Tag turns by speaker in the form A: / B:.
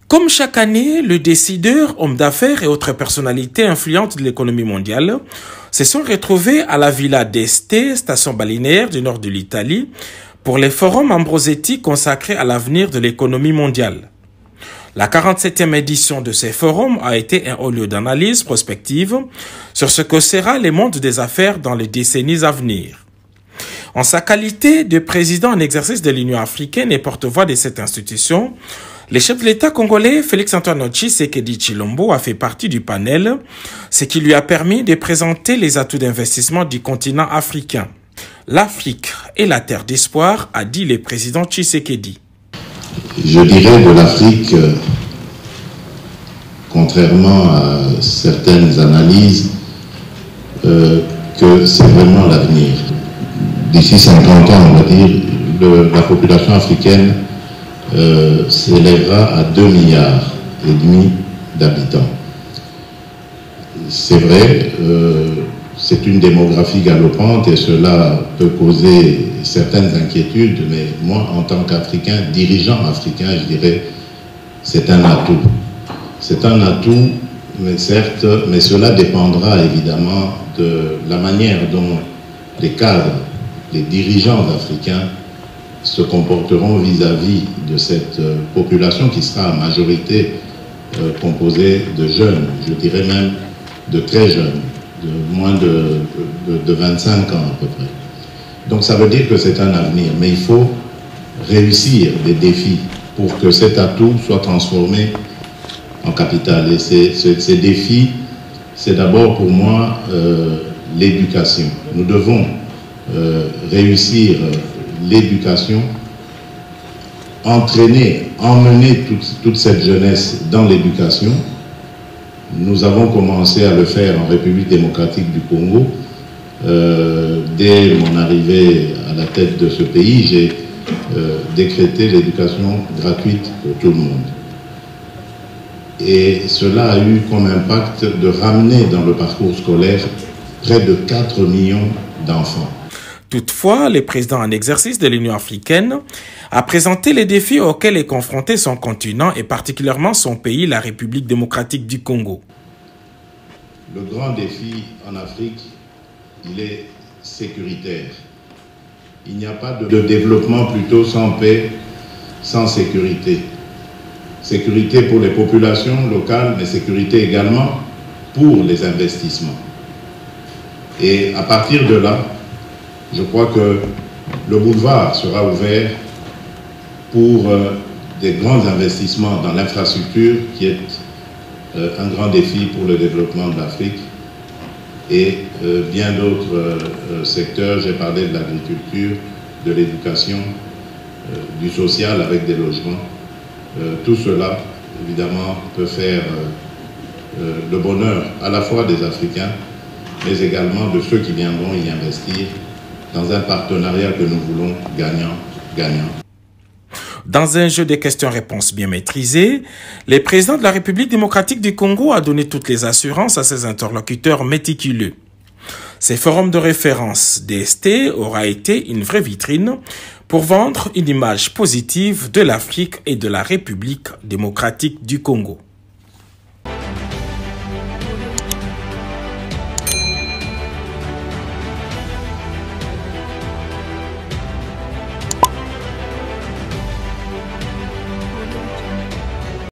A: Comme chaque année, le décideur, hommes d'affaires et autres personnalités influentes de l'économie mondiale se sont retrouvés à la Villa d'Este, station balnéaire du nord de l'Italie, pour les forums Ambrosetti consacrés à l'avenir de l'économie mondiale. La 47e édition de ces forums a été un haut lieu d'analyse prospective sur ce que sera le monde des affaires dans les décennies à venir. En sa qualité de président en exercice de l'Union africaine et porte-voix de cette institution, le chef de l'État congolais Félix-Antoine Tshisekedi Tshilombo a fait partie du panel, ce qui lui a permis de présenter les atouts d'investissement du continent africain. L'Afrique est la terre d'espoir, a dit le président Tshisekedi.
B: Je dirais de l'Afrique, contrairement à certaines analyses, que c'est vraiment l'avenir. D'ici 50 ans, on va dire, la population africaine s'élèvera à 2,5 milliards d'habitants. C'est vrai, c'est une démographie galopante et cela peut causer certaines inquiétudes, mais moi, en tant qu'Africain, dirigeant africain, je dirais, c'est un atout. C'est un atout, mais certes, mais cela dépendra évidemment de la manière dont les cadres, les dirigeants africains se comporteront vis-à-vis de cette population qui sera en majorité composée de jeunes, je dirais même de très jeunes, de moins de 25 ans à peu près. Donc ça veut dire que c'est un avenir, mais il faut réussir des défis pour que cet atout soit transformé en capital. Et ces défis, c'est d'abord pour moi l'éducation. Nous devons réussir l'éducation, entraîner, emmener toute cette jeunesse dans l'éducation. Nous avons commencé à le faire en République démocratique du Congo. Dès mon arrivée à la tête de ce pays, j'ai décrété l'éducation gratuite pour tout le monde. Et cela a eu comme impact de ramener dans le parcours scolaire près de 4 millions d'enfants.
A: Toutefois, le président en exercice de l'Union africaine a présenté les défis auxquels est confronté son continent et particulièrement son pays, la République démocratique du Congo.
B: Le grand défi en Afrique, il est sécuritaire. Il n'y a pas de développement plutôt sans paix, sans sécurité. Sécurité pour les populations locales, mais sécurité également pour les investissements. Et à partir de là, je crois que le boulevard sera ouvert pour des grands investissements dans l'infrastructure qui est un grand défi pour le développement de l'Afrique et bien d'autres secteurs. J'ai parlé de l'agriculture, de l'éducation, du social avec des logements. Tout cela, évidemment, peut faire le bonheur à la fois des Africains, mais également de ceux qui viendront y investir dans un partenariat que nous voulons gagnant-gagnant.
A: Dans un jeu de questions-réponses bien maîtrisé, le président de la République démocratique du Congo a donné toutes les assurances à ses interlocuteurs méticuleux. Ces forums de référence d'Este aura été une vraie vitrine pour vendre une image positive de l'Afrique et de la République démocratique du Congo.